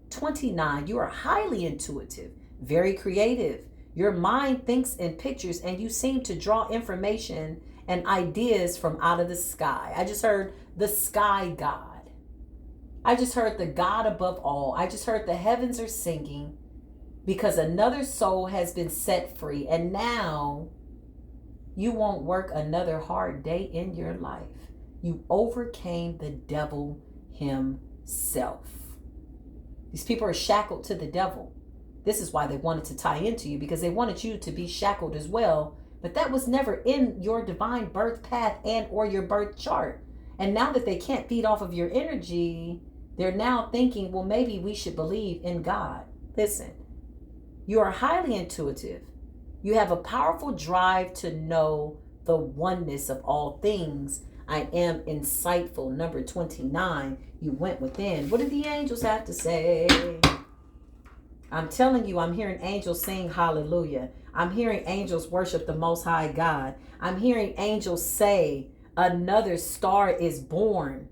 29, you are highly intuitive, very creative. Your mind thinks in pictures and you seem to draw information and ideas from out of the sky. I just heard the sky god. I just heard the God above all. I just heard the heavens are singing because another soul has been set free, and now you won't work another hard day in your life. You overcame the devil himself. These people are shackled to the devil. This is why they wanted to tie into you, because they wanted you to be shackled as well. But that was never in your divine birth path and or your birth chart. And now that they can't feed off of your energy, they're now thinking, well, maybe we should believe in God. Listen, you are highly intuitive. You have a powerful drive to know the oneness of all things. I am insightful. Number 29, you went within. What do the angels have to say? I'm telling you, I'm hearing angels sing hallelujah. I'm hearing angels worship the Most High God. I'm hearing angels say, another star is born.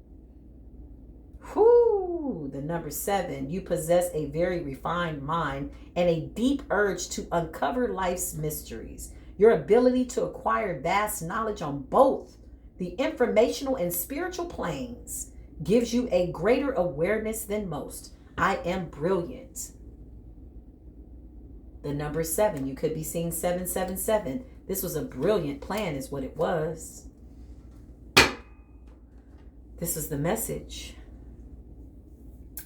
Whoo! The number 7, you possess a very refined mind and a deep urge to uncover life's mysteries. Your ability to acquire vast knowledge on both the informational and spiritual planes gives you a greater awareness than most. I am brilliant. The number 7, you could be seeing 777. This was a brilliant plan is what it was. This is the message.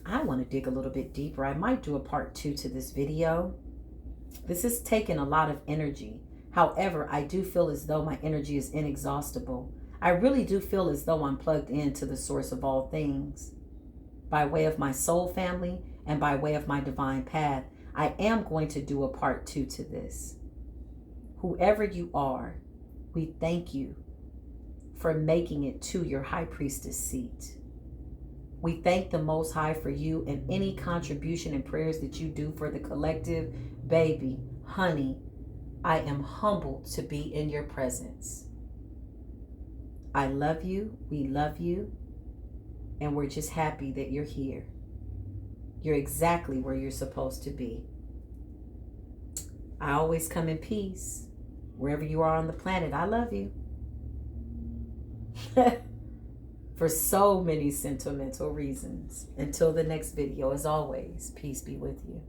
I want to dig a little bit deeper. I might do a part 2 to this video. This is taking a lot of energy. However, I do feel as though my energy is inexhaustible. I really do feel as though I'm plugged into the source of all things. By way of my soul family and by way of my divine path, I am going to do a part 2 to this. Whoever you are, we thank you for making it to your high priestess seat. We thank the Most High for you and any contribution and prayers that you do for the collective. Baby, honey, I am humbled to be in your presence. I love you, we love you, and we're just happy that you're here. You're exactly where you're supposed to be. I always come in peace. Wherever you are on the planet, I love you. For so many sentimental reasons. Until the next video, as always, peace be with you.